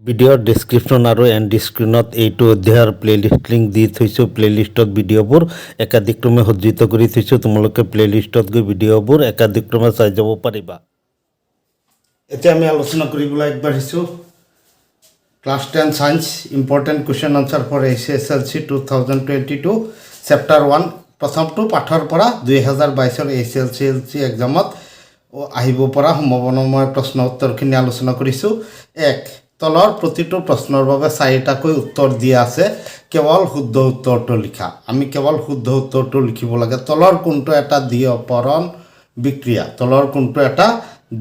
ভিডিঅ'ৰ ডেছক্ৰিপশ্যন আৰু এণ্ড স্ক্ৰীণত এইটো অধ্যায়ৰ প্লেলিষ্ট লিংক দি থৈছোঁ। প্লেলিষ্টত ভিডিঅ'বোৰ একাধিক্ৰমে সজ্জিত কৰি থৈছোঁ। তোমালোকে প্লেলিষ্টত গৈ ভিডিঅ'বোৰ একাধিক্ৰমে চাই যাব পাৰিবা। এতিয়া আমি আলোচনা কৰিবলৈ আগবাঢ়িছোঁ class 10 science important question answer for HSLC 2022 chapter 1 প্ৰথমটো পাঠৰ পৰা 2022ৰ HSLC এক্সামত আহিব পৰা সম্ভাৱনাময় প্ৰশ্ন উত্তৰখিনি আলোচনা কৰিছোঁ। 1 তলৰ প্ৰতিটো প্ৰশ্নৰ বাবে 4টাকৈ উত্তৰ দিয়া আছে, কেৱল শুদ্ধ উত্তৰটো লিখা। আমি কেৱল শুদ্ধ উত্তৰটো লিখিব লাগে। তলৰ কোনটো এটা দ্বি অপহৰণ বিক্ৰিয়া? তলৰ কোনটো এটা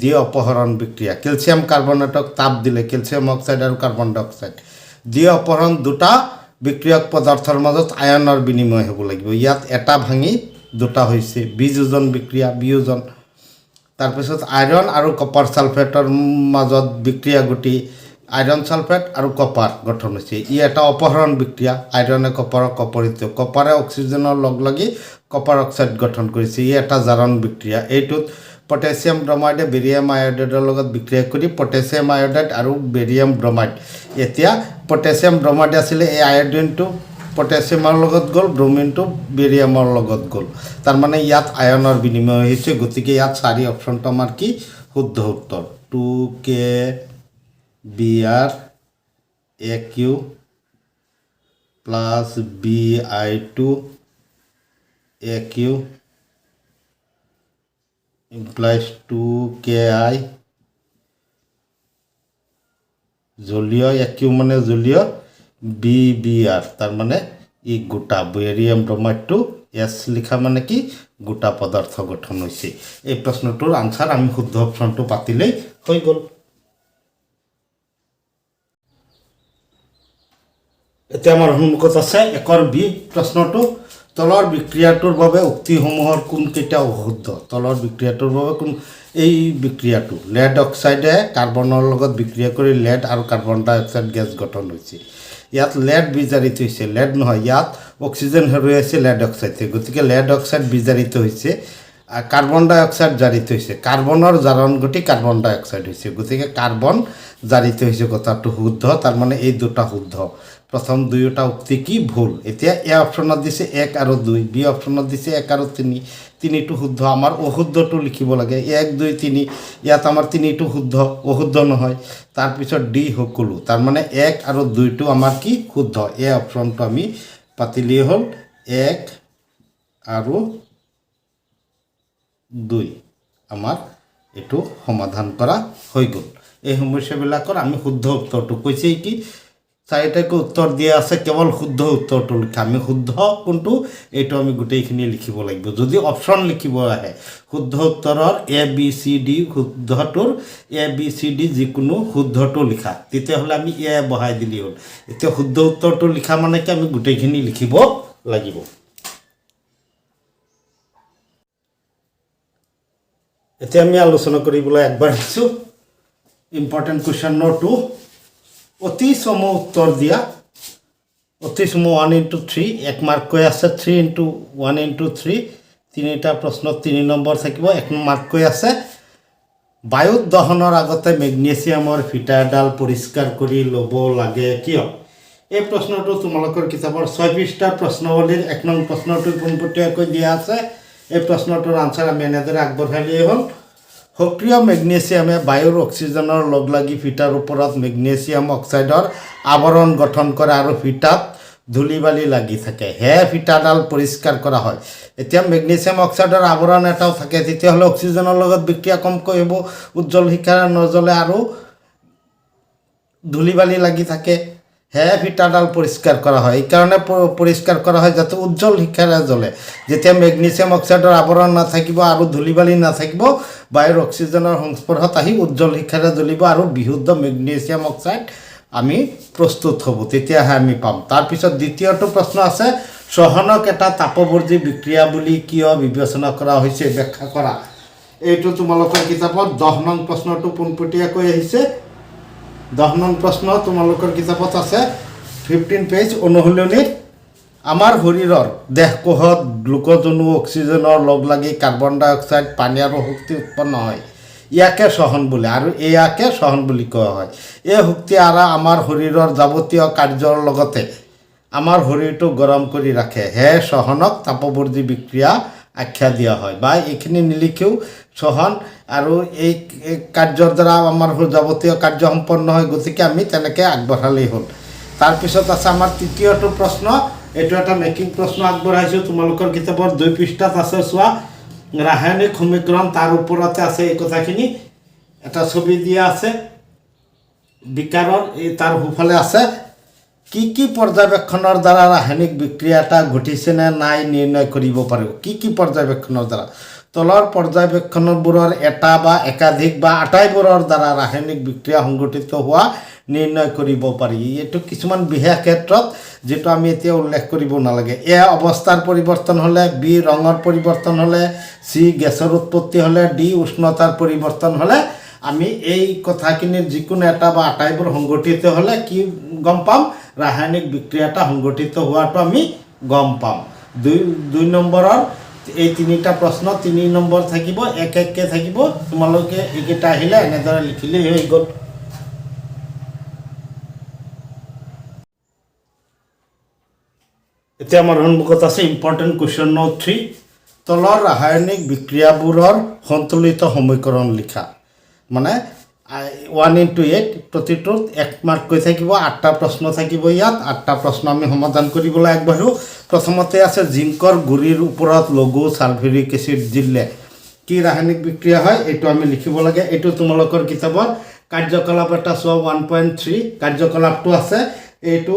দ্বি অপহৰণ বিক্ৰিয়া? কেলছিয়াম কাৰ্বনেটক তাপ দিলে কেলছিয়াম অক্সাইড আৰু কাৰ্বন ডাই অক্সাইড। দ্বি অপহৰণ দুটা বিক্ৰিয়ক পদাৰ্থৰ মাজত আয়নৰ বিনিময় হ'ব লাগিব। ইয়াত এটা ভাঙি দুটা হৈছে বিযোজন বিক্ৰিয়া, বিয়োজন। তাৰপিছত আইৰণ আৰু কপাৰ ছালফেটৰ মাজত বিক্ৰিয়া ঘটি আইৰণ ছালফেট আৰু কপাৰ গঠন হৈছে। ই এটা অপহৰণ বিক্ৰিয়া। আইৰণে কপাৰক অপহৃত, কপাৰে অক্সিজেনৰ লগ লাগি কপাৰ অক্সাইড গঠন কৰিছে। ই এটা জাৰণ বিক্ৰিয়া। এইটোত পটাছিয়াম ব্ৰমাইডে বেৰিয়াম আয়ডাইডৰ লগত বিক্ৰিয়া কৰি পটাছিয়াম আয়ডাইড আৰু বেৰিয়াম ব্ৰমাইড। এতিয়া পটাছিয়াম ব্ৰমাইড আছিলে, এই আয়ডিনটো পটাছিয়ামৰ লগত গ'ল, ব্ৰমিনটো বেৰিয়ামৰ লগত গ'ল। তাৰমানে ইয়াত আয়নৰ বিনিময় হৈছে। গতিকে ইয়াত 4 অপশ্যনটো আমাৰ কি শুদ্ধ উত্তৰ। 2KBr AQ plus Bi2 AQ implies 2Ki জলীয় AQ মানে জলীয় BBr, তাৰ মানে ই গোটা বেৰিয়াম ব্ৰমাইডটো এছ লিখা মানে কি গোটা পদাৰ্থ গঠন হৈছে। এই প্ৰশ্নটোৰ আনসাৰ আমি শুদ্ধ অপশ্যনটো পাতিলেই হৈ গ'ল। এতিয়া আমাৰ সন্মুখত আছে 1ৰ বি প্ৰশ্নটো। তলৰ বিক্ৰিয়াটোৰ বাবে উক্তিসমূহৰ কোনকেইটা অশুদ্ধ? তলৰ বিক্ৰিয়াটোৰ বাবে কোন এই বিক্ৰিয়াটো লেড অক্সাইডে কাৰ্বনৰ লগত বিক্ৰিয়া কৰি লেড আৰু কাৰ্বন ডাই অক্সাইড গেছ গঠন হৈছে। ইয়াত লেড বিজাৰিত হৈছে, লেড নহয়, ইয়াত অক্সিজেন হেৰুৱাইছে লেড অক্সাইডে। গতিকে লেড অক্সাইড বিজাৰিত হৈছে, কাৰ্বন ডাই অক্সাইড জাৰিত হৈছে। কাৰ্বনৰ জাৰণ ঘটি কাৰ্বন ডাই অক্সাইড হৈছে। গতিকে কাৰ্বন জাৰিত হৈছে কথাটো শুদ্ধ। তাৰমানে এই দুটা শুদ্ধ। প্ৰথম দুয়োটা উক্তি কি ভুল। এতিয়া এ অপশ্যনত দিছে 1 আৰু 2, বি অপশ্যনত দিছে 1 আৰু 3, 3টো শুদ্ধ। আমাৰ অশুদ্ধটো লিখিব লাগে 1 2 3। ইয়াত আমাৰ 3টো শুদ্ধ, অশুদ্ধ নহয়। তাৰপিছত ডি সকলো, তাৰমানে 1 আৰু 2টো আমাৰ কি শুদ্ধ। এই অপশ্যনটো আমি পাতিলেই হ'ল। 1 আৰু 2 আমাৰ এইটো সমাধান কৰা হৈ গ'ল। এই সমস্যাবিলাকৰ আমি শুদ্ধ উত্তৰটো কৈছে কি 4টাকৈ উত্তৰ দিয়া আছে, কেৱল শুদ্ধ উত্তৰটো লিখা। আমি শুদ্ধ কোনটো এইটো আমি গোটেইখিনি লিখিব লাগিব। যদি অপশ্যন লিখিব আহে শুদ্ধ উত্তৰৰ ABCD, শুদ্ধটোৰ ABCD যিকোনো শুদ্ধটো লিখা, তেতিয়াহ'লে আমি এ বহাই দিলেই হ'ল। এতিয়া শুদ্ধ উত্তৰটো লিখা মানে কি আমি গোটেইখিনি লিখিব লাগিব। এতিয়া আমি আলোচনা কৰিবলৈ আগবাঢ়িছোঁ ইম্পৰ্টেণ্ট কুৱেশ্যন নম্বৰ 2। অতি চমু উত্তৰ দিয়া। অতি চমু 1 into 3 1 মাৰ্ক কৈ আছে। 3 into 1 into 3 তিনিটা প্ৰশ্নত 3 নম্বৰ থাকিব, 1 মাৰ্ক কৈ আছে। বায়ুত দহনৰ আগতে মেগনেছিয়ামৰ ফিটাৰডাল পৰিষ্কাৰ কৰি ল'ব লাগে কিয়? এই প্ৰশ্নটো তোমালোকৰ কিতাপৰ 6 পৃষ্ঠাৰ প্ৰশ্নাৱলীৰ 1 নং প্ৰশ্নটো পোনপটীয়াকৈ দিয়া আছে। এই প্ৰশ্নটোৰ আনসাৰ আমি এনেদৰে আগবঢ়ালেই হ'ল। সক্ৰিয় মেগনেছিয়ামে বায়ুৰ অক্সিজেনৰ লগ লাগি ফিটাৰ ওপৰত মেগনেছিয়াম অক্সাইডৰ আৱৰণ গঠন কৰে আৰু ফিটাত ধূলি বালি লাগি থাকে। হে ফিটাডাল পৰিষ্কাৰ কৰা হয়। এতিয়া মেগনেছিয়াম অক্সাইডৰ আৱৰণ এটাও থাকে, তেতিয়াহ'লে অক্সিজেনৰ লগত বিক্ৰিয়া কমকৈ হ'ব, উজ্জ্বল শিখাৰে নজ্বলে আৰু ধূলি বালি লাগি থাকে। হে ফিটাডাল পৰিষ্কাৰ কৰা হয়। এইকাৰণে পৰিষ্কাৰ কৰা হয় যাতে উজ্জ্বল শিখাৰে জ্বলে। যেতিয়া মেগনেছিয়াম অক্সাইডৰ আৱৰণ নাথাকিব আৰু ধূলি বালি নাথাকিব, বায়ুৰ অক্সিজেনৰ সংস্পৰ্শত আহি উজ্জ্বল শিখাৰে জ্বলিব আৰু বিশুদ্ধ মেগনেছিয়াম অক্সাইড আমি প্ৰস্তুত হ'ব, তেতিয়াহে আমি পাম। তাৰপিছত দ্বিতীয়টো প্ৰশ্ন আছে, চহনক এটা তাপবৰ্জী বিক্ৰিয়া বুলি কিয় বিবেচনা কৰা হৈছে ব্যাখ্যা কৰা। এইটো তোমালোকৰ কিতাপত 10 নং প্ৰশ্নটো পোনপটীয়াকৈ আহিছে। 10 নং প্ৰশ্ন তোমালোকৰ কিতাপত আছে 15 পেজ অনুশীলনীত। আমাৰ শৰীৰৰ দেহকোষত গ্লুকোজ অণু অক্সিজেনৰ লগ লাগি কাৰ্বন ডাই অক্সাইড, পানী আৰু শক্তি উৎপন্ন হয়। ইয়াকে সহন বুলি আৰু এয়াকে সহন বুলি কোৱা হয় এই শক্তি আৰু আমাৰ শৰীৰৰ যাৱতীয় কাৰ্যৰ লগতে আমাৰ শৰীৰটো গৰম কৰি ৰাখে হে সহনক তাপবৰ্জী বিক্ৰিয়া আখ্যা দিয়া হয় বা এইখিনি নিলিখেও সহন আৰু এই কাৰ্যৰ দ্বাৰা আমাৰ যাৱতীয় কাৰ্য সম্পন্ন হয় গতিকে আমি তেনেকৈ আগবঢ়ালেই হ'ল তাৰপিছত আছে আমাৰ তৃতীয়টো প্ৰশ্ন এইটো এটা মেকিং প্ৰশ্ন আগবঢ়াইছোঁ তোমালোকৰ কিতাপৰ 2 পৃষ্ঠাত আছে চোৱা ৰাসায়নিক সমীকৰণ তাৰ ওপৰতে আছে এই কথাখিনি এটা ছবি দিয়া আছে বিকাৰৰ এই তাৰ সোঁফালে আছে কি পৰ্যবেক্ষণৰ দ্বাৰা ৰাসায়নিক বিক্ৰিয়া এটা ঘটিছে নে নাই নিৰ্ণয় কৰিব পাৰোঁ কি পৰ্যবেক্ষণৰ দ্বাৰা তলৰ পৰ্যবেক্ষণবোৰৰ এটা বা একাধিক বা আটাইবোৰৰ দ্বাৰা ৰাসায়নিক বিক্ৰিয়া সংঘটিত হোৱা নিৰ্ণয় কৰিব পাৰি এইটো কিছুমান বিশেষ ক্ষেত্ৰত যেটো আমি এতিয়া উল্লেখ কৰিব নালাগে এ অৱস্থাৰ পৰিৱৰ্তন হ'লে বি ৰঙৰ পৰিৱৰ্তন হ'লে সি গেছৰ উৎপত্তি হ'লে ডি উষ্ণতাৰ পৰিৱৰ্তন হ'লে আমি এই কথাখিনিৰ যিকোনো এটা বা আটাইবোৰ সংঘটিত হ'লে কি গম পাম ৰাসায়নিক বিক্ৰিয়াটা সংঘটিত হোৱাটো আমি গম পাম 2 নম্বৰৰ এই তিনিটা প্ৰশ্ন 3 নম্বৰ থাকিব এক এককে থাকিব তোমালোকে এইকেইটা আহিলে এনেদৰে লিখিলে হৈ গ'ল এতিয়া আমাৰ সন্মুখত আছে ইম্পৰ্টেণ্ট কুৱেশ্যন নম্বৰ 3 তলৰ ৰাসায়নিক বিক্ৰিয়াবোৰৰ সন্তুলিত সমীকৰণ লিখা মানে 1 into 8 প্ৰতিটোত 1 মাৰ্ক কৈ থাকিব 8টা প্ৰশ্ন থাকিব ইয়াত 8টা প্ৰশ্ন আমি সমাধান কৰিবলৈ আগবাঢ়ো প্ৰথমতে আছে জিংকৰ গুৰিৰ ওপৰত লঘু সালফিউৰিক এচিড দিলে কি ৰাসায়নিক বিক্ৰিয়া হয় এইটো আমি লিখিব লাগে এইটো তোমালোকৰ কিতাপৰ কাৰ্যকলাপ এটা চোৱা 1.3 কাৰ্যকলাপটো আছে এইটো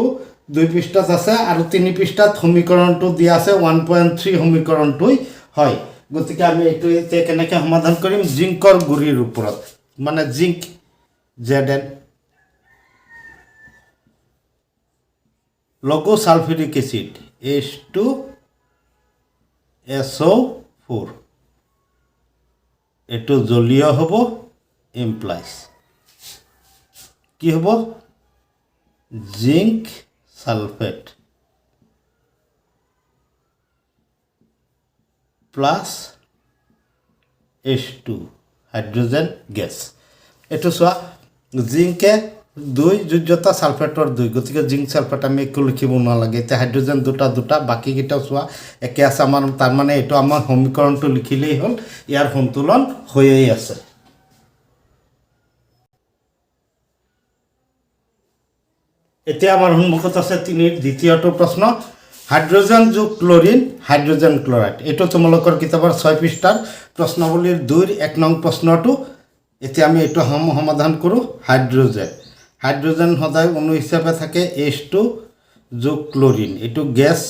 2 পৃষ্ঠাত আছে আৰু 3 পৃষ্ঠাত সমীকৰণটো দিয়া আছে 1.3 সমীকৰণটো হয় গতিকে আমি এইটো এতিয়া কেনেকৈ সমাধান কৰিম জিংকৰ গুৰিৰ ওপৰত মানে জিংক Zn লঘু সালফিউরিক এসিড H2SO4 এটো জলীয় হ'ব ইমপ্লাইজ কি হ'ব zinc sulphate plus H2 hydrogen gas এটো সোয়া জিংকে 2 যোজ্যতা সালফেটৰ 2 গতিকে জিংক সালফেট আমি একো লিখিব নালাগে তে হাইড্ৰোজেন দুটা বাকি কিটা সোয়া একে আছে আমাৰ তাৰ মানে এটো আমাৰ সমীকৰণটো লিখিলেই হ'ল ইয়াৰ সন্তুলন হৈয়েই আছে এতিয়া আমাৰ সন্মুখত আছে তিনিৰ দ্বিতীয়টো প্ৰশ্ন হাইড্ৰোজেন যোগ ক্লোৰিন হাইড্ৰোজেন ক্লোৰাইড এটো তোমালোকৰ কিতাপৰ 6 পৃষ্ঠাৰ প্ৰশ্নাৱলীৰ 2 1 নং প্ৰশ্নটো এতিয়া আমি এটো সমাধান কৰো হাইড্ৰোজেন সদায় অণু হিচাপে থাকে H2 যোগ ক্লোৰিন এটো গ্যাস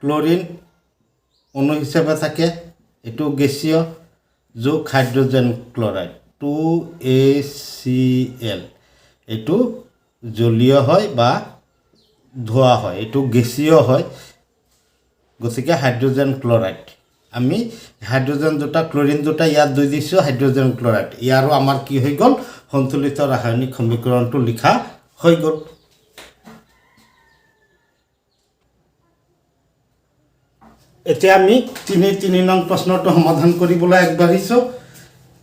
ক্লোৰিন অণু হিচাপে থাকে এটো গ্যাসীয় যোগ হাইড্ৰোজেন ক্লোরাইড 2HCl এটো জলীয় হয় বা ধোয়া হয় এটো গ্যাসীয় হয় গতিকে হাইড্ৰোজেন ক্লোৰাইড আমি হাইড্ৰোজেন দুটা ক্লোৰিন দুটা ইয়াত দুই দিছো হাইড্ৰোজেন ক্লোৰাইড ইয়াৰো আমাৰ কি হৈ গল সন্তুলিত ৰাসায়নিক সমীকৰণটো লিখা হৈ গল এতিয়া আমি 3 নং প্ৰশ্নটো সমাধান কৰিবলৈ আগবাঢ়িছো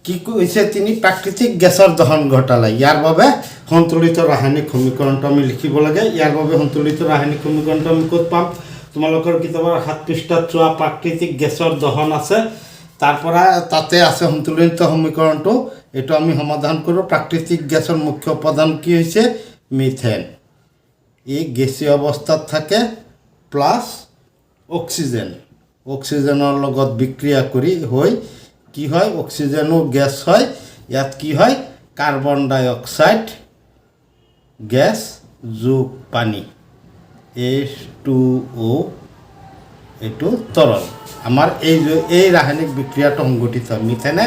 কি কৈছে তিনি প্ৰাকৃতিক গেছৰ দহন ঘটালে ইয়াৰ বাবে সন্তুলিত ৰাসায়নিক সমীকৰণটো আমি লিখিব লাগে ইয়াৰ বাবে সন্তুলিত ৰাসায়নিক সমীকৰণটো আমি ক'ত পাম তোমালোকৰ কিতাপৰ 7 পৃষ্ঠাত চোৱা প্ৰাকৃতিক গেছৰ দহন আছে তাৰপৰা তাতে আছে সন্তুলিত সমীকৰণটো এটো আমি সমাধান কৰো প্ৰাকৃতিক গেছৰ মুখ্য উপাদান কি হৈছে মিথেন এই গেছীয় অৱস্থাত থাকে প্লাস অক্সিজেনৰ লগত বিক্ৰিয়া কৰি হৈ কি হয় অক্সিজেনো গ্যাস হয় ইয়াত কি হয় কাৰ্বন ডাই অক্সাইড গ্যাস যোগ পানী H2O এটো তৰল আমাৰ এই ৰাসায়নিক বিক্ৰিয়াটো সংঘটিত হয় মিথেনে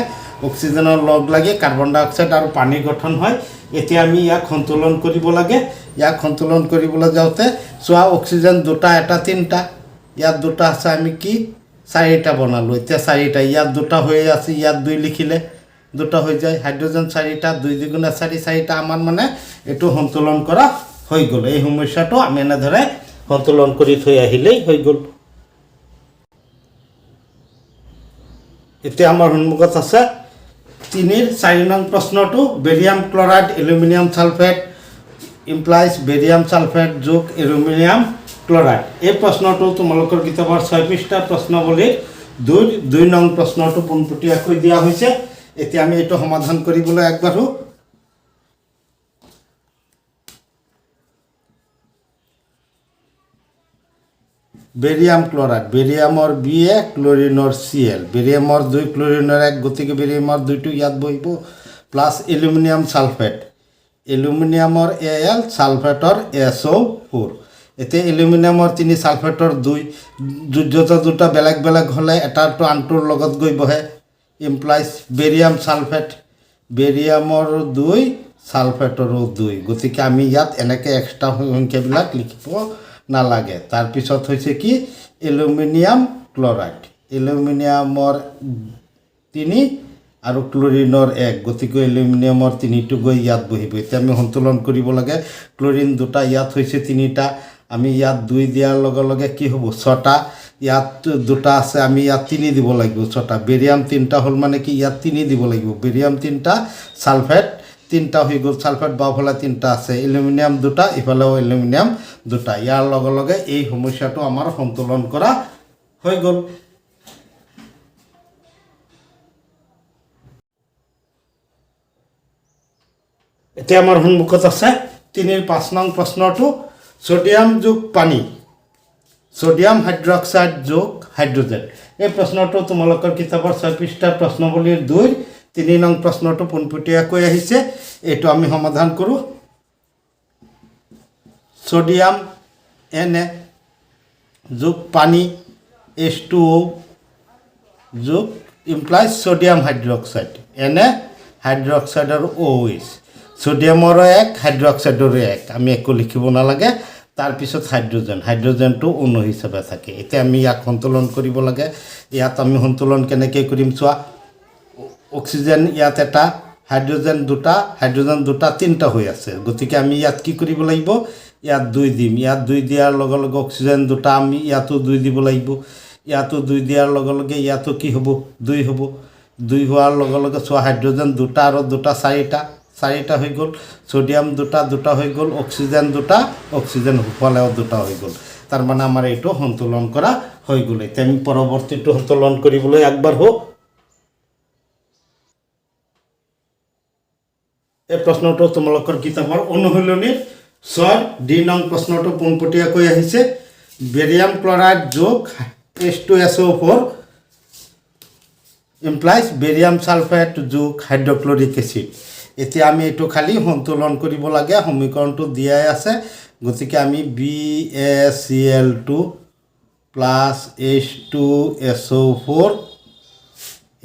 অক্সিজেনৰ লগ লাগি কাৰ্বন ডাই অক্সাইড আৰু পানী গঠন হয় এতিয়া আমি ইয়াক সন্তুলন কৰিব লাগে ইয়াক সন্তুলন কৰিবলৈ যাওতে সোয়া অক্সিজেন দুটা এটা তিনটা ইয়াত দুটা আছে আমি কি চাৰিটা বনালো এতিয়া চাৰিটা ইয়াত দুটা হৈ আছে ইয়াত দুই লিখিলে দুটা হৈ যায় হাইড্ৰোজেন চাৰিটা 2 দ্বিগুণ 4 চাৰিটা আমাৰ মানে এটো সন্তুলন কৰা হৈ গল এই সমস্যাটো আমি এনেদৰে সন্তুলন কৰি থৈ আহিলেই হৈ গল এতিয়া আমাৰ সন্মুখত আছে তিনিৰ 4 নং প্ৰশ্নটো barium chloride aluminium sulphate implies barium sulphate যোগ এলুমিনিয়াম ক্লৰাইড এই প্ৰশ্নটো তোমালোকৰ কিতাপৰ 6 পৃষ্ঠাৰ প্ৰশ্নাৱলী 2 নং প্ৰশ্নটো পোনপটীয়াকৈ দিয়া হৈছে এতিয়া আমি এটো সমাধান কৰিবলৈ আগবাঢ়ো বেৰিয়াম ক্লৰাইড বেৰিয়ামৰ Ba ক্লোৰিনৰ Cl বেৰিয়ামৰ 2 ক্লোৰিনৰ 1 গতিকে বেৰিয়ামৰ 2টো ইয়াত বহিব প্লাস এলুমিনিয়াম সালফেট এলুমিনিয়ামৰ Al সালফেটৰ SO4 এতে এলুমিনিয়ামৰ 3 সালফেটৰ 2 যোজ্যতা দুটা বেলেগ বেলেগ হলে এটাটো আনটোৰ লগত গৈ বহে ইমপ্লাইজ বেৰিয়াম সালফেট বেৰিয়ামৰ 2 সালফেটৰো 2 গতিকে আমি ইয়াত এনেকে এক্সট্ৰা সংখ্যাবিলাক লিখিব নালাগে তাৰ পিছত হৈছে কি এলুমিনিয়াম ক্লৰাইড এলুমিনিয়ামৰ 3 আৰু ক্লোৰিনৰ 1 গতিকে এলুমিনিয়ামৰ 3টো গৈ ইয়াত বহিব এতিয়া আমি সন্তুলন কৰিব লাগে ক্লোৰিন দুটা ইয়াত হৈছে 3টা আমি ইয়াত 2 দিয়াৰ লগে লগে কি হ'ব 6টা ইয়াত দুটা আছে আমি ইয়াত 3 দিব লাগিব 6টা বেৰিয়াম 3টা হল মানে কি ইয়াত 3 দিব লাগিব বেৰিয়াম 3টা সালফেট 3টা হৈ গল সালফেট বাওফালে 3টা আছে এলুমিনিয়াম দুটা ইফালেও এলুমিনিয়াম দুটা ইয়াৰ লগে লগে এই সমস্যাটো আমাৰ সন্তুলন কৰা হৈ গল এতিয়া আমাৰ সন্মুখত আছে 3-5 নং প্ৰশ্নটো সোডিয়াম যোগ পানী সোডিয়াম হাইড্ৰক্সাইড যোগ হাইড্ৰোজেন এই প্ৰশ্নটো তোমালোকৰ কিতাপৰ 6 পৃষ্ঠাৰ প্ৰশ্নাৱলীৰ 2 নং প্ৰশ্নটো পোনপটীয়াকৈ আহিছে এটো আমি সমাধান কৰো সোডিয়াম Na যোগ পানী H2O যোগ implies sodium hydroxide Na হাইড্ৰক্সাইডৰ OH সোডিয়ামৰ 1 হাইড্ৰক্সাইডৰ 1 আমি একো লিখিব নালাগে তাৰ পিছত হাইড্ৰোজেনটো অণু হিচাপে থাকে এতিয়া আমি ইয়াক সন্তুলন কৰিব লাগে ইয়াত আমি সন্তুলন কেনেকৈ কৰিম চোৱা অক্সিজেন ইয়াত এটা হাইড্ৰোজেন দুটা তিনটা হৈ আছে গতিকে আমি ইয়াত কি কৰিব লাগিব ইয়াত 2 দিম ইয়াত 2 দিয়াৰ লগে লগে অক্সিজেন দুটা আমি ইয়াতো 2 দিব লাগিব ইয়াতো 2 দিয়াৰ লগে লগে ইয়াতো কি হ'ব 2 হ'ব 2 হোৱাৰ লগে লগে চোৱা হাইড্ৰোজেন দুটা আৰু দুটা চাৰিটা হৈ গল সোডিয়াম দুটা হৈ গল অক্সিজেন হুফালেও দুটা হৈ গল তাৰ মানে আমাৰ এইটো সন্তুলন কৰা হৈ গল এতিয়া আমি পৰৱৰ্তীটো সন্তুলন কৰিবলৈ আগবাঢ়ো এই প্ৰশ্নটো তোমালোকৰ কিতাপৰ অনুশীলনীৰ 6 নং প্ৰশ্নটো পোনপটীয়াকৈ আহিছে বেৰিয়াম ক্লৰাইড যোগ H2SO4 ইমপ্লাইজ বেৰিয়াম সালফেট যোগ হাইড্ৰক্লৰিক এসিড এতিয়া আমি এটো খালি সন্তুলন কৰিব লাগে সমীকৰণটো দিয়াই আছে গতিকে আমি BaCl2 H2SO4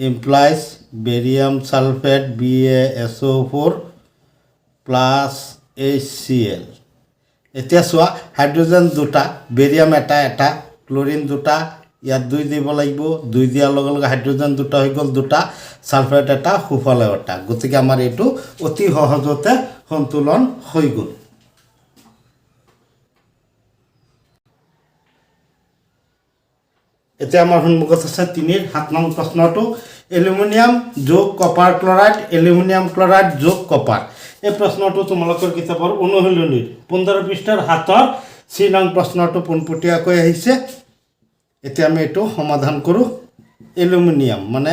implies barium sulfate BaSO4 HCl এতিয়া চোৱা হাইড্ৰোজেন দুটা বেৰিয়াম এটা ক্লোৰিন দুটা ইয়াত 2 দিব লাগিব 2 দিয়াৰ লগে লগে হাইড্ৰোজেন দুটা হৈ গল দুটা সালফেট এটা হুফালে এটা গতিকে আমাৰ এটো অতি সহজতে সন্তুলন হৈ গল এতিয়া আমাৰ সন্মুখত আছে 3-7 নং প্ৰশ্নটো এলুমিনিয়াম যোগ কপাৰ ক্লৰাইড এলুমিনিয়াম ক্লৰাইড যোগ কপাৰ এই প্ৰশ্নটো তোমালোকৰ কিতাপৰ অনুশীলনীৰ 15 পৃষ্ঠাৰ 7 নং প্ৰশ্নটো পোনপটীয়াকৈ আহিছে এতিয়া আমি এটো সমাধান কৰো এলুমিনিয়াম মানে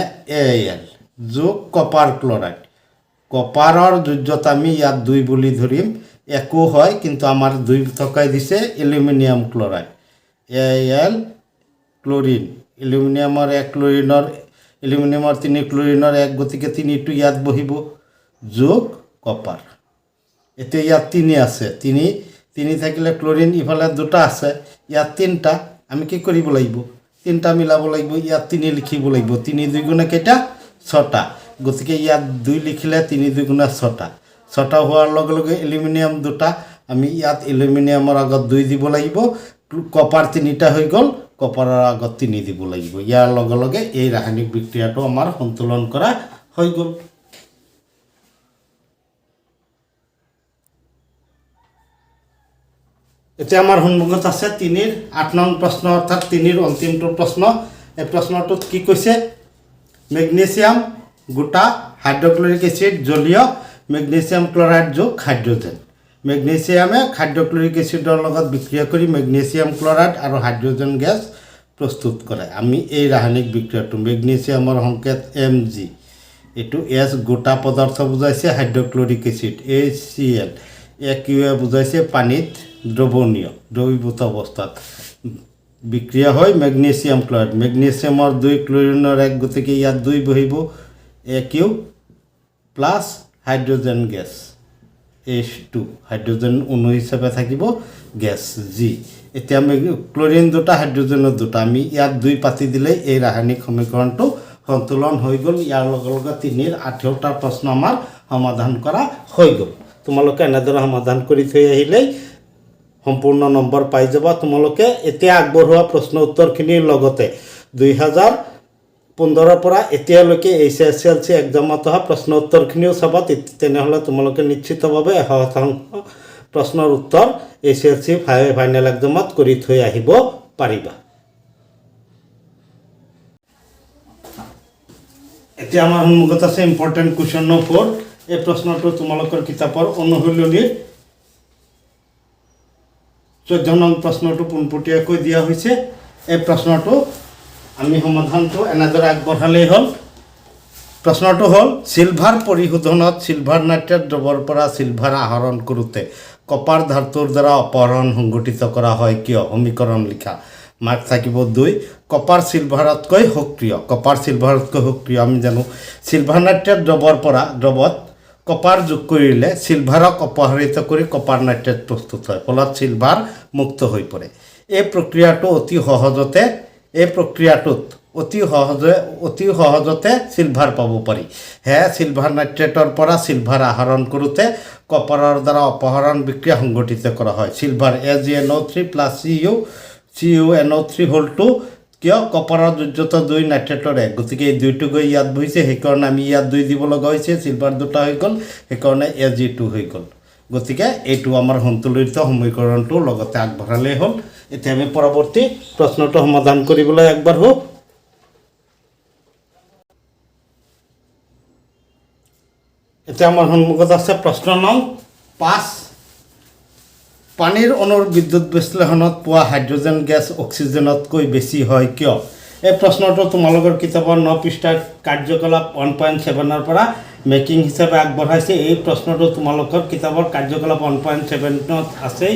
Al যোগ কপাৰ ক্লৰাইড কপাৰৰ যোজ্যতা আমি ইয়াত 2 বুলি ধৰিম একো হয় কিন্তু আমাৰ 2 থকাই দিছে এলুমিনিয়াম ক্লৰাইড Al ক্লোৰিন এলুমিনিয়ামৰ 1 ক্লোৰিনৰ এলুমিনিয়ামৰ 3 ক্লোৰিনৰ 1 গতিকে 3টো ইয়াত বহিব যোগ কপাৰ এতে ইয়াত 3 আছে 3 থাকিলে ক্লোৰিন ইফালে দুটা আছে ইয়াত 3টা আমি কি কৰিব লাগিব 3টা মিলাব লাগিব ইয়াত 3 লিখিব লাগিব 3 2 গুণে কেটা 6টা গতিকে ইয়াত 2 লিখিলে 3 2 গুণে 6টা হোৱাৰ লগে লগে এলুমিনিয়াম দুটা আমি ইয়াত এলুমিনিয়ামৰ আগত 2 দিব লাগিব কপাৰ 3টা হৈ গল কপাৰৰ আগত 3 দিব লাগিব ইয়াৰ লগে লগে এই ৰাসায়নিক বিক্ৰিয়াটো আমাৰ সন্তুলন কৰা হৈ গল এতিয়া আমাৰ সন্মুখত আছে 3-8 নং প্ৰশ্ন অৰ্থাৎ 3ৰ অন্তিমটো প্ৰশ্ন এই প্ৰশ্নটোত কি কৈছে মেগনেছিয়াম গোটা হাইড্ৰোক্লোৰিক অ্যাসিড জলীয় মেগনেসিয়াম ক্লোৰাইড যোগ হাইড্ৰোজেন মেগনেসিয়ামে হাইড্ৰোক্লোৰিক অ্যাসিডৰ লগত বিক্ৰিয়া কৰি মেগনেসিয়াম ক্লোৰাইড আৰু হাইড্ৰোজেন গ্যাস প্ৰস্তুত কৰে আমি এই ৰাসায়নিক বিক্ৰিয়াটো মেগনেসিয়ামৰ সংকেত Mg এটো এস গোটা পদাৰ্থ বুজাইছে হাইড্ৰোক্লোৰিক এসিড HCl একিউএ বুজাইছে পানীত দ্ৰৱণীয় দ্ৰৱীভূত অৱস্থাত বিক্ৰিয়া হয় মেগনেসিয়াম ক্লোৰাইড মেগনেসিয়ামৰ 2 ক্লোৰিনৰ 1 গতিকে ইয়াত 2 বহিব AQ plus hydrogen gas H2 hydrogen অণু হিসাবে থাকিব গ্যাস G এতিয়া আমি ক্লোরিন দুটা হাইড্রোজেন দুটা আমি ইয়াত 2 পাতি দিলে এই ৰাসায়নিক সমীকৰণটো সন্তুলন হৈ গল ইয়াৰ লগে লগে 3 18টা প্ৰশ্ন আমাৰ সমাধান কৰা হৈ গল তোমালোকে এনেদৰে সমাধান কৰি থৈ আহিলে সম্পূৰ্ণ নম্বৰ পাই যাবা তোমালোকে এতিয়া আগবঢ়োৱা প্ৰশ্ন উত্তৰখিনিৰ লগতে 2015 পৰা এতিয়ালৈকে HSLC এক্সামত অহা প্ৰশ্ন উত্তৰখিনিও চাবা তেনেহলে তোমালোকে নিশ্চিতভাৱে 100% প্ৰশ্নৰ উত্তৰ HSLC ফাইনেল এক্সামত কৰি থৈ আহিব পাৰিবা এতিয়া আমাৰ সন্মুখত আছে ইম্পৰ্টেন্ট কোৱেশ্চন নম্বৰ 4 এই প্ৰশ্নটো তোমালোকৰ কিতাপৰ অনুশীলনীৰ 14 নং প্ৰশ্নটো পোনপটীয়াকৈ দিয়া হৈছে এই প্ৰশ্নটো আমি সমাধানটো এনেদৰে আগবঢ়ালেই হ'ল প্ৰশ্নটো হ'ল সিলভাৰ পৰিশোধনত সিলভাৰ নাইট্ৰেট দ্ৰৱৰ পৰা সিলভাৰ আহৰণ কৰোতে কপাৰ ধাতুৰ দ্বাৰা অপহৰণ সংঘটিত কৰা হয় কিয় সমীকৰণ লিখা মাৰ্ক থাকিব 2 কপাৰ সিলভাৰতকৈ সক্ৰিয় আমি জানো সিলভাৰ নাইট্ৰেট দ্ৰৱৰ পৰা দ্ৰৱত কপাৰ যোগ কৰিলে সিলভাৰক অপহৰিত কৰি কপাৰ নাইট্ৰেট প্ৰস্তুত হয় ফলত সিলভাৰ মুক্ত হৈ পৰে এই প্ৰক্ৰিয়াটো অতি সহজতে সিলভাৰ পাব পাৰি হে সিলভাৰ নাইট্ৰেটৰ পৰা সিলভাৰ আহৰণ কৰোতে কপাৰৰ দ্বাৰা অপহৰণ বিক্ৰিয়া সংঘটিত কৰা হয় সিলভাৰ AgNO3 CuNO3 হ'ল 2 কিয় কপাৰৰ যোজ্যতা 2 নাইট্ৰেটৰ 1 গতিকে এই দুইটো গৈ ইয়াত বহিছে সেইকাৰণে আমি ইয়াত 2 দিব লগা হৈছে সিলভাৰ দুটা হৈ গল সেইকাৰণে Ag2 হৈ গল গতিকে এইটো আমাৰ সন্তুলিত সমীকৰণটো লগতে আগবঢ়ালেই হ'ল এতিয়া আমি পৰৱৰ্তী প্ৰশ্নটো সমাধান কৰিবলৈ একবাৰ হোক এতিয়া আমাৰ সন্মুখত আছে প্ৰশ্ন নং 5 পানীৰ অণুৰ বিদ্যুৎ বিশ্লেষণত পোৱা হাইড্ৰোজেন গ্যাস অক্সিজেনতকৈ বেছি হয় কিয় এই প্ৰশ্নটো তোমালোকৰ কিতাপৰ 9 পৃষ্ঠাৰ কাৰ্যকলাপ 1.7 ৰ পৰা মেকিং হিচাপে আগবঢ়াইছে এই প্ৰশ্নটো তোমালোকৰ কিতাপৰ কাৰ্যকলাপ 1.7 ত আছে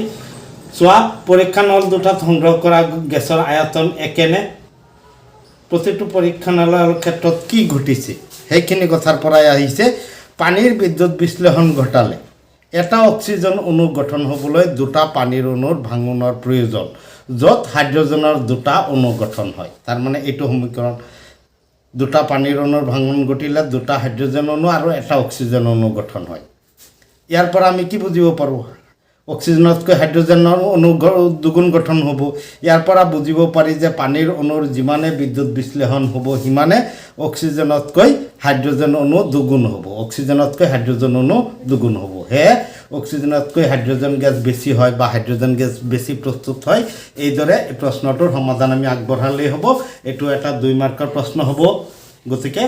সোৱা পৰীক্ষা নল দুটাত সংগ্ৰহ কৰা গ্যাসৰ আয়তন একেনে প্ৰতিটো পৰীক্ষা নলৰ ক্ষেত্ৰত কি ঘটিছে সেইখিনি কথাৰ পৰাই আহিছে পানীৰ বিদ্যুৎ বিশ্লেষণ ঘটালে এটা অক্সিজেন অণু গঠন হ'বলৈ দুটা পানীৰ অণুৰ ভাঙনৰ প্ৰয়োজন য'ত হাইড্ৰোজেনৰ দুটা অণু গঠন হয় তাৰ মানে এইটো সমীকৰণ দুটা পানীৰ অণুৰ ভাঙন ঘটিলে দুটা হাইড্ৰোজেন অণু আৰু এটা অক্সিজেন অণু গঠন হয় ইয়াৰ পৰা আমি কি বুজিব পাৰো অক্সিজেনতকৈ হাইড্ৰোজেনৰ অণু দুগুণ গঠন হ'ব ইয়াৰ পৰা বুজিব পাৰি যে পানীৰ অণুৰ যিমানে বিদ্যুৎ বিশ্লেষণ হ'ব সিমানে অক্সিজেনতকৈ হাইড্ৰোজেন অণু দুগুণ হ'ব হে অক্সিজেনতকৈ হাইড্ৰোজেন গ্যাস বেছি হয় বা হাইড্ৰোজেন গ্যাস বেছি প্ৰস্তুত হয় এইদৰে এই প্ৰশ্নটোৰ সমাধান আমি আগবঢ়ালেই হ'ব এইটো এটা 2 মাৰ্কৰ প্ৰশ্ন হ'ব গতিকে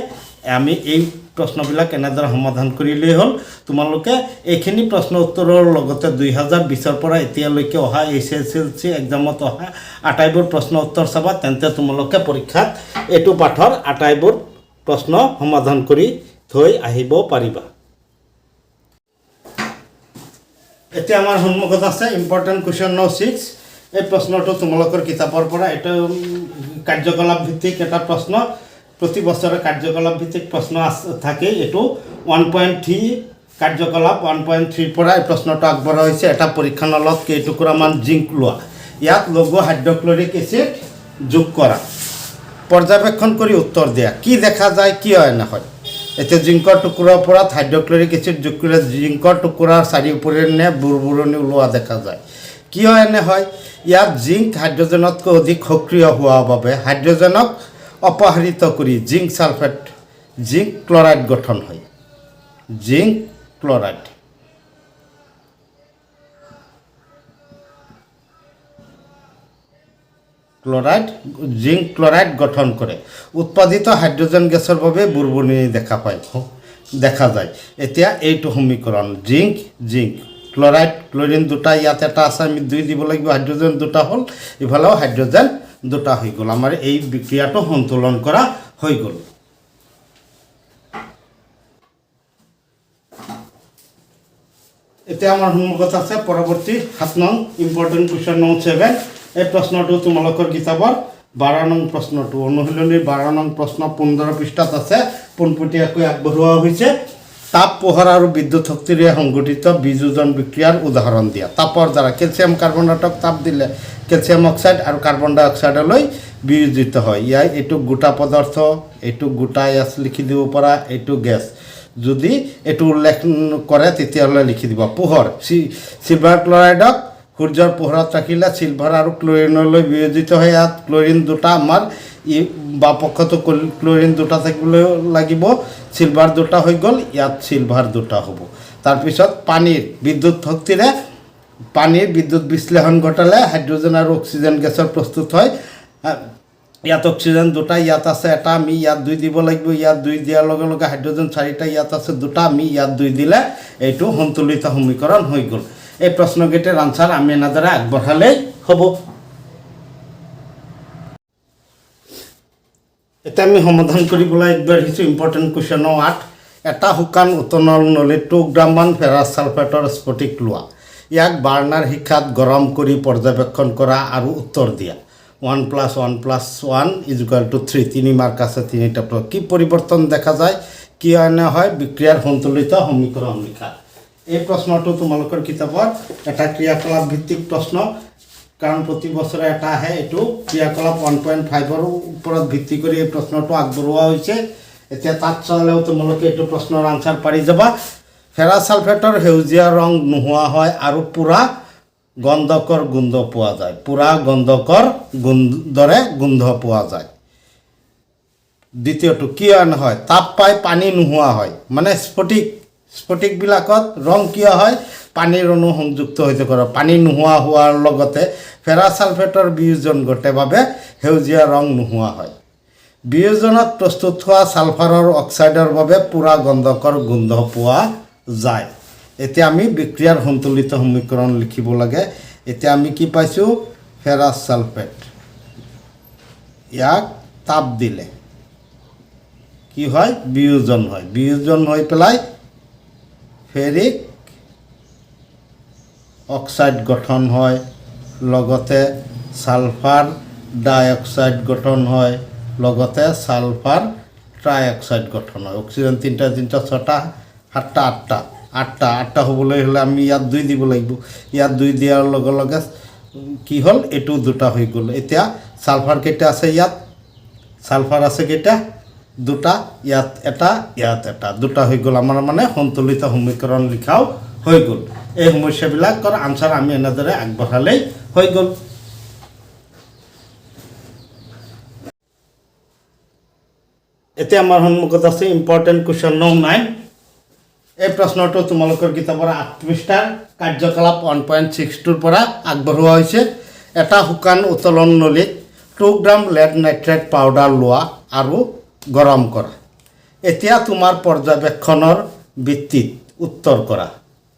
আমি এই প্ৰশ্নবিলাক এনেদৰে সমাধান কৰিলেই হ'ল তোমালোকে এইখিনি প্ৰশ্ন উত্তৰৰ লগতে 2020 ৰ পৰা এতিয়ালৈকে অহা HSLC এক্সামত অহা আটাইবোৰ প্ৰশ্ন উত্তৰ চাবা তেন্তে তোমালোকে পৰীক্ষাত এইটো পাঠৰ আটাইবোৰ প্ৰশ্ন সমাধান কৰি থৈ আহিব পাৰিবা এতিয়া আমাৰ সন্মুখত আছে ইম্পৰ্টেন্ট কোৱেশ্চন নম্বৰ 6 এই প্ৰশ্নটো তোমালোকৰ কিতাপৰ পৰা এটা কাৰ্যকলাপ ভিত্তিক এটা প্ৰশ্ন প্ৰতি বছৰে কাৰ্যকলাপ ভিত্তিক প্ৰশ্ন থাকে এটো 1.3 কাৰ্যকলাপ 1.3 পৰা এই প্ৰশ্নটো আগবঢ়া হৈছে এটা পৰীক্ষা নলত কেইটুকুৰা মান জিংক লোৱা ইয়াত লঘু হাইড্ৰোক্লোৰিক এসিড যোগ কৰা পৰ্যবেক্ষণ কৰি উত্তৰ দিয়া কি দেখা যায় কি হয় না হয় এতে জিংকৰ টুকুৰাৰ পৰা হাইড্ৰোক্লোৰিক এসিড যোগ কৰিলে জিংকৰ টুকুৰাৰ চাৰিওপৰে নে বুৰবুৰণি ওলোৱা দেখা যায় কি হয় না হয় ইয়াত জিংক হাইড্ৰোজেনতকৈ অধিক সক্ৰিয় হোৱা বাবে হাইড্ৰোজেনক অপহৰিত কৰি জিংক সালফেট জিংক ক্লোৰাইড গঠন হয় জিংক ক্লোৰাইড জিংক ক্লোৰাইড গঠন কৰে উৎপাদিত হাইড্ৰোজেন গ্যাসৰ বাবে বুৰবুৰণি দেখা পায় দেখা যায় এতিয়া এইটো সমীকৰণ জিংক জিংক ক্লৰাইড ক্লৰিন দুটা ইয়াত এটা আছে আমি 2 দিব লাগিব হাইড্ৰোজেন দুটা হ'ল ইফালেও হাইড্ৰোজেন দুটা হৈ গ'ল আমাৰ এই বিক্ৰিয়াটো সন্তুলন কৰা হৈ গ'ল এতিয়া আমাৰ সন্মুখত আছে পৰৱৰ্তী 7 নং ইম্পৰ্টেণ্ট কুৱেশ্যন নং 7 এই প্ৰশ্নটো তোমালোকৰ কিতাপৰ 12 নং প্ৰশ্নটো অনুশীলনীৰ 12 নং প্ৰশ্ন 15 পৃষ্ঠাত আছে পোনপটীয়াকৈ আগবঢ়োৱা হৈছে তাপ পোহৰ আৰু বিদ্যুৎ শক্তিৰে সংঘটিত বিযোজন বিক্ৰিয়াৰ উদাহৰণ দিয়া তাপৰ দ্বাৰা কেলছিয়াম কাৰ্বনেটক তাপ দিলে কেলছিয়াম অক্সাইড আৰু কাৰ্বন ডাই অক্সাইডলৈ বিয়োজিত হয় ইয়াৰ এইটো গোটা পদাৰ্থ এইটো গোটা এছ লিখি দিব পৰা এইটো গেছ যদি এইটো উল্লেখ কৰে তেতিয়াহ'লে লিখি দিব পোহৰ সিলভাৰ ক্লৰাইডক সূৰ্যৰ পোহৰত ৰাখিলে সিলভাৰ আৰু ক্লৰিনলৈ বিয়োজিত হয় ইয়াত ক্লৰিন দুটা আমাৰ বা পক্ষতো ক্লৰিন দুটা থাকিবলৈ লাগিব সিলভাৰ দুটা হৈ গ'ল ইয়াত সিলভাৰ দুটা হ'ব তাৰপিছত পানীৰ বিদ্যুৎ শক্তিৰে পানীৰ বিদ্যুৎ বিশ্লেষণ ঘটালে হাইড্ৰোজেন আৰু অক্সিজেন গেছৰ প্ৰস্তুত হয় ইয়াত অক্সিজেন দুটা ইয়াত আছে এটা আমি ইয়াত 2 দিব লাগিব ইয়াত 2 দিয়াৰ লগে লগে হাইড্ৰোজেন 4টা ইয়াত আছে দুটা আমি ইয়াত 2 দিলে এইটো সন্তুলিত সমীকৰণ হৈ গ'ল এই প্ৰশ্নকেইটাৰ আনসাৰ আমি এনেদৰে আগবঢ়ালেই হ'ব এটা আমি সমাধান কৰিবলৈ একবাৰ আহিছোঁ ইম্পৰ্টেণ্ট কুৱেশ্যন 8 এটা শুকান উতনৰ নলীত 2 গ্ৰামমান ফেৰাছ ছালফেটৰ স্ফটিক লোৱা ইয়াক বাৰ্ণাৰ শিখাত গৰম কৰি পৰ্যবেক্ষণ কৰা আৰু উত্তৰ দিয়া 1 + 1 + 1 = 3 3 মাৰ্ক আছে তিনিটা কি পৰিৱৰ্তন দেখা যায় কি অন্য হয় বিক্ৰিয়াৰ সন্তুলিত সমীকৰণ লিখা এই প্ৰশ্নটো তোমালোকৰ কিতাপৰ এটা ক্ৰিয়াকলাপ ভিত্তিক প্ৰশ্ন কাৰণ প্ৰতি বছৰে এটা আহে এইটো ক্ৰিয়াকলাপ 1.5 ৰ ওপৰত ভিত্তি কৰি এই প্ৰশ্নটো আগবঢ়োৱা হৈছে এতিয়া তাত চালেও তোমালোকে এইটো প্ৰশ্নৰ আনসাৰ পাৰি যাবা ফেৰাছ ছালফেটৰ সেউজীয়া ৰং নোহোৱা হয় আৰু পুৰা গন্ধকৰ গোন্ধ পোৱা যায় পুৰা গন্ধকৰ দৰে গোন্ধ পোৱা যায় দ্বিতীয়টো কি হয় তাপ পাই পানী নোহোৱা হয় মানে স্ফটিকবিলাকত ৰং কিয় হয় পানীৰ অণু সংযুক্ত হৈ থাকে পানী নোহোৱা হোৱাৰ লগতে ফেৰাছ ছালফেটৰ বিয়োজন ঘটে বাবে সেউজীয়া ৰং নোহোৱা হয় বিয়োজনত প্ৰস্তুত হোৱা ছালফাৰৰ অক্সাইডৰ বাবে পুৰা গন্ধকৰ গোন্ধ পোৱা যায় এতিয়া আমি বিক্ৰিয়াৰ সন্তুলিত সমীকৰণ লিখিব লাগে এতিয়া আমি কি পাইছো ফেৰাছ ছালফেট ইয়াক তাপ দিলে কি হয় বিয়োজন হৈ পেলাই ফেৰিক অক্সাইড গঠন হয় লগতে সালফার ডাইঅক্সাইড গঠন হয় লগতে সালফার ট্রাইঅক্সাইড গঠন হয় অক্সিজেন 3টা 6টা 7টা 8টা হ'বলৈ হলে আমি ইয়াত 2 দিব লাগিব ইয়াত 2 দিয়াৰ লগে লগে কি হল এটো দুটা হৈ গল এতিয়া সালফার কেইটা আছে ইয়াত সালফার আছে কেইটা দুটা ইয়াত এটা দুটা হৈ গল আমাৰ মানে সন্তুলিত সমীকৰণ লিখাও হৈ গল এই সমস্যাবিলাকৰ আনসাৰ আমি এনেদৰে আগবঢ়ালেই হৈ গল এতিয়া আমাৰ সন্মুখত আছে ইম্পৰ্টেন্ট কোৱেশ্চন নং 9 এই প্ৰশ্নটো তোমালোকৰ কিতাপৰ 8 পৃষ্ঠাৰ কাৰ্যকলাপ 1.62 পৰা আগবঢ়োৱা হৈছে এটা শুকান উতলন নলীত 2 গ্ৰাম লেড নাইট্ৰেট পাউডাৰ লোৱা আৰু গৰম কৰা এতিয়া তোমাৰ পৰ্যবেক্ষণৰ ভিত্তিত উত্তৰ কৰা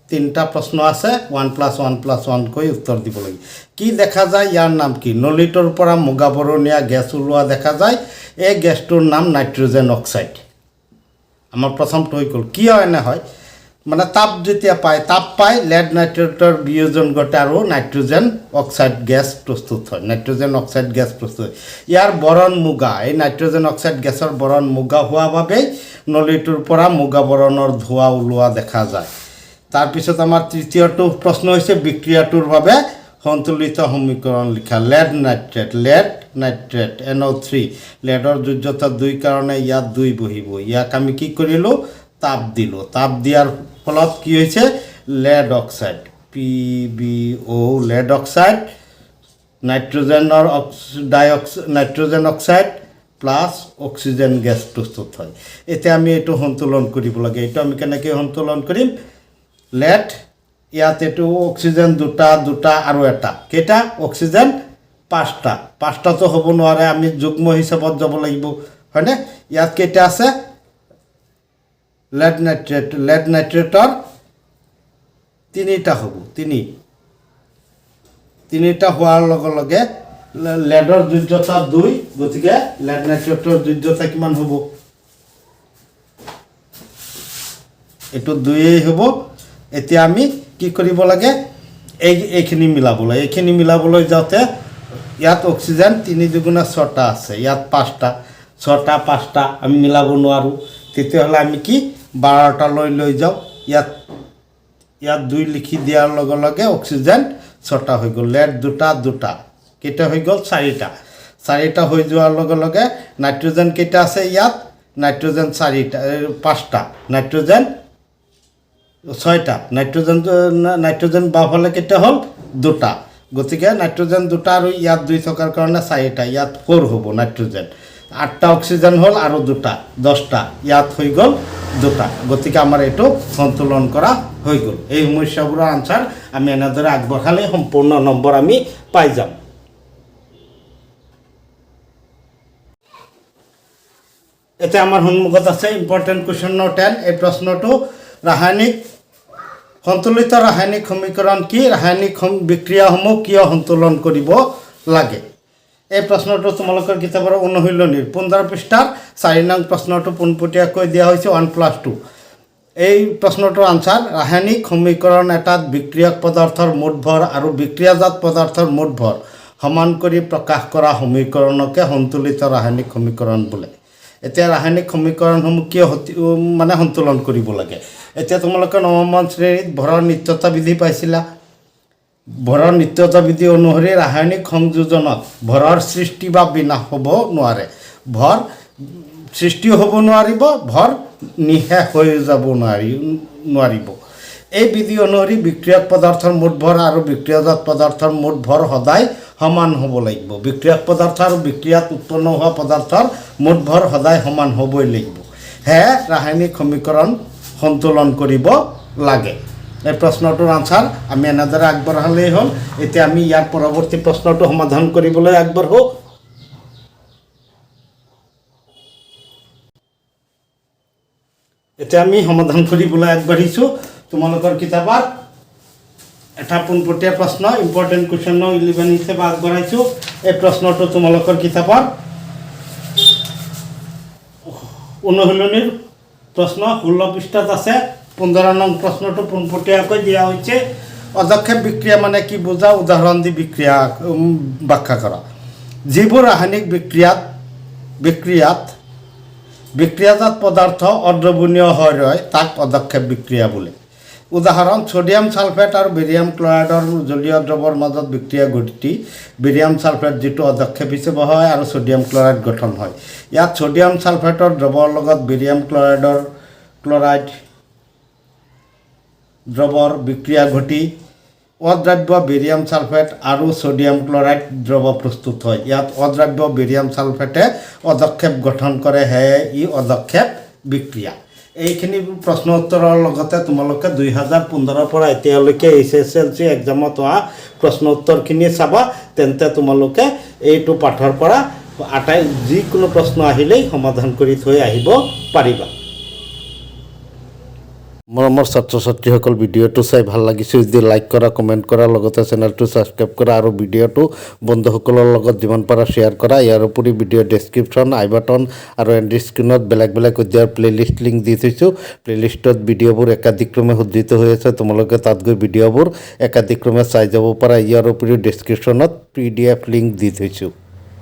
তিনটা প্ৰশ্ন আছে 1 + 1 + 1 কৈ উত্তৰ দিব লাগে কি দেখা যায় ইয়াৰ নাম কি নলীটোৰ পৰা মুগাবৰণীয়া গেছ ওলোৱা দেখা যায় এই গেছটোৰ নাম নাইট্ৰোজেন অক্সাইড আমাৰ প্ৰথমটো হৈ গ'ল কি হয় না হয় মানে তাপ যেতিয়া তাপ পাই লেড নাইট্ৰেটৰ বিয়োজন ঘটে আৰু নাইট্ৰোজেন অক্সাইড গেছ প্ৰস্তুত হয় নাইট্ৰোজেন অক্সাইড গেছ প্ৰস্তুত ইয়াৰ বৰণ মুগা এই নাইট্ৰোজেন অক্সাইড গেছৰ বৰণ মুগা হোৱা বাবে নলীটোৰ পৰা মুগা বৰণৰ ধোঁৱা ওলোৱা দেখা যায় তাৰ পিছত আমাৰ তৃতীয়টো প্ৰশ্ন হৈছে বিক্ৰিয়াটোৰ বাবে সন্তুলিত সমীকৰণ লিখা লেড নাইট্ৰেট NO3 লেডৰ যোজ্যতা 2 কাৰণে ইয়াত 2 বহিব ইয়াক আমি কি কৰিলো তাপ দিলো তাপ দিয়াৰ ফলত কি হৈছে lead oxide PbO lead oxide nitrogen oxide plus oxygen gas প্ৰস্তুত হয় এতিয়া আমি এটো সন্তুলন কৰিব লাগে এটো আমি কেনেকৈ সন্তুলন কৰিম লেড ইয়াত এটো অক্সিজেন দুটা আৰু এটা কেটা অক্সিজেন পাঁচটা তো হ'ব নোৱাৰে আমি যুগ্ম হিচাপত যাব লাগিব হয়নে ইয়াত কেটা আছে লেড নাইট্ৰেটৰ তিনিটা হ'ব তিনিটা হোৱাৰ লগে লগে লেডৰ যোজ্যতা 2 গতিকে লেড নাইট্ৰেটৰ যোজ্যতা কিমান হ'ব এটো 2 হ'ব এতিয়া আমি কি কৰিব লাগে এইখিনি মিলাবলৈ যাওঁতে ইয়াত অক্সিজেন 3 দুগুণা 6টা আছে ইয়াত 5টা 5টা আমি মিলাব নোৱাৰো তেতিয়াহ'লে আমি কি 12টা লৈ যাওঁ ইয়াত 2 লিখি দিয়াৰ লগে লগে অক্সিজেন 6টা হৈ গ'ল লেড দুটা কেইটা হৈ গ'ল 4টা হৈ যোৱাৰ লগে লগে নাইট্ৰজেন কেইটা আছে ইয়াত নাইট্ৰজেন 5টা নাইট্ৰজেন 6টা নাইট্ৰজেন বাফালে কেইটা হ'ল 2টা গতিকে নাইট্ৰজেন 2টা আৰু ইয়াত 2 থকাৰ কাৰণে 4টা ইয়াত 4 হ'ব নাইট্ৰজেন 8টা অক্সিজেন হ'ল আৰু 2টা 10টা ইয়াত হৈ গ'ল 2টা গতিকে আমাৰ এটো সন্তুলন কৰা হৈ গ'ল এই সমস্যাবোৰৰ আনসাৰ আমি এনেদৰে আগবঢ়ালে সম্পূৰ্ণ নম্বৰ আমি পাই যাম এটা আমাৰ সন্মুখত আছে ইম্পৰ্টেন্ট কোৱেশ্চন নম্বৰ 10 এই প্ৰশ্নটো ৰাসায়নিক সন্তুলিত ৰাসায়নিক সমীকৰণ কি ৰাসায়নিক বিক্ৰিয়াসমূহ কিয় সন্তুলন কৰিব লাগে এই প্ৰশ্নটো তোমালোকৰ কিতাপৰ অনুশীলনীৰ 15 পৃষ্ঠাৰ 4 নং প্ৰশ্নটো পোনপটীয়াকৈ দিয়া হৈছে 1+2 এই প্ৰশ্নটোৰ আনসাৰ ৰাসায়নিক সমীকৰণ এটাত বিক্ৰিয়ক পদাৰ্থৰ মুঠ ভৰ আৰু বিক্ৰিয়াজাত পদাৰ্থৰ মুঠ ভৰ সমান কৰি প্ৰকাশ কৰা সমীকৰণকে সন্তুলিত ৰাসায়নিক সমীকৰণ বোলে এতিয়া ৰাসায়নিক সমীকৰণসমূহ কিয় মানে সন্তুলন কৰিব লাগে এতিয়া তোমালোকে নৱম শ্ৰেণীত ভৰৰ নিত্যতা বিধি পাইছিলা ভৰৰ নিত্যতা বিধি অনুসৰি ৰাসায়নিক সংযোজনত ভৰৰ সৃষ্টি বা বিনাশ হ'ব নোৱাৰে ভৰ সৃষ্টি হ'ব নোৱাৰিব ভৰ নিশেষ হৈ যাব নোৱাৰিব এই বিধি অনুসৰি বিক্ৰিয়ক পদাৰ্থৰ মুঠ ভৰ আৰু বিক্ৰিয়াজাত পদাৰ্থৰ মুঠ ভৰ সদায় সমান হ'ব লাগিব বিক্ৰিয়ক পদাৰ্থ আৰু বিক্ৰিয়াত উৎপন্ন হোৱা পদাৰ্থৰ মুঠ ভৰ সদায় সমান হ'বই লাগিব হে ৰাসায়নিক সমীকৰণ সন্তুলন কৰিব লাগে এই প্ৰশ্নটোৰ আনসাৰ আমি এনেদৰে আগবঢ়ালেই হ'ল এতিয়া আমি ইয়াৰ পৰৱৰ্তী প্ৰশ্নটো সমাধান কৰিবলৈ আগবঢ়ো এতিয়া আমি সমাধান কৰিবলৈ আগবাঢ়িছো তোমালোকৰ কিতাপত এটা পোনপটীয়া প্ৰশ্ন ইম্পৰ্টেন্ট কোৱেশ্চন নম্বৰ 11 হিচাপে আগবঢ়াইছো এই প্ৰশ্নটো তোমালোকৰ কিতাপত অনুশীলনীৰ প্ৰশ্ন 16 পৃষ্ঠাত আছে 15 নং প্ৰশ্নটো পোনপটীয়াকৈ দিয়া হৈছে অদক্ষেপ বিক্ৰিয়া মানে কি বুজা উদাহৰণ দি বিক্ৰিয়া ব্যাখ্যা কৰা যিবোৰ ৰাসায়নিক বিক্ৰিয়াজাত পদাৰ্থ অদ্ৰৱণীয় হৈ ৰয় তাক অদক্ষেপ বিক্ৰিয়া বোলে উদাহৰণ সোডিয়াম সালফেট আৰু বেৰিয়াম ক্লৰাইডৰ জলীয় দ্ৰৱৰ মাজত বিক্ৰিয়া ঘটি বেৰিয়াম সালফেট যেটো অদক্ষেপ হিচাপে হয় আৰু সোডিয়াম ক্লৰাইড গঠন হয় ইয়াত সোডিয়াম সালফেটৰ দ্ৰৱৰ লগত বেৰিয়াম ক্লৰাইড দ্ৰৱৰ বিক্ৰিয়া ঘটি অদ্ৰাব্য বেৰিয়াম সালফেট আৰু সোডিয়াম ক্লৰাইড দ্ৰৱ প্ৰস্তুত হয় ইয়াত অদ্ৰাব্য বেৰিয়াম সালফেটে অদক্ষেপ গঠন কৰে হে ই অদক্ষেপ বিক্ৰিয়া এইখিনি প্ৰশ্ন উত্তৰৰ লগতে তোমালোকে 2015 পৰা এতিয়ালৈকে HSLC এক্সামত হোৱা প্ৰশ্ন উত্তৰখিনি চাবা তেন্তে তোমালোকে এইটো পাঠৰ পৰা আটাই যিকোনো প্ৰশ্ন আহিলেই সমাধান কৰি থৈ আহিব পাৰিবা মৰমৰ ছাত্ৰ ছাত্ৰীসকল ভিডিঅ'টো চাই ভাল লাগিছে যদি লাইক কৰা কমেণ্ট কৰা লগতে চেনেলটো ছাবস্ক্ৰাইব কৰা আৰু ভিডিঅ'টো বন্ধুসকলৰ লগত যিমান পাৰা শ্বেয়াৰ কৰা ইয়াৰ উপৰি ভিডিঅ' ডেছক্ৰিপশ্যন আই বাটন আৰু এণ্ড স্ক্ৰীনত বেলেগ অধ্যায়ৰ প্লেলিষ্ট লিংক দি থৈছোঁ প্লেলিষ্টত ভিডিঅ'বোৰ একাধিক্ৰমে সজ্জিত হৈ আছে তোমালোকে তাত গৈ ভিডিঅ'বোৰ একাধিক্ৰমে চাই যাব পাৰা ইয়াৰ উপৰিও ডেছক্ৰিপশ্যনত PDF লিংক দি থৈছোঁ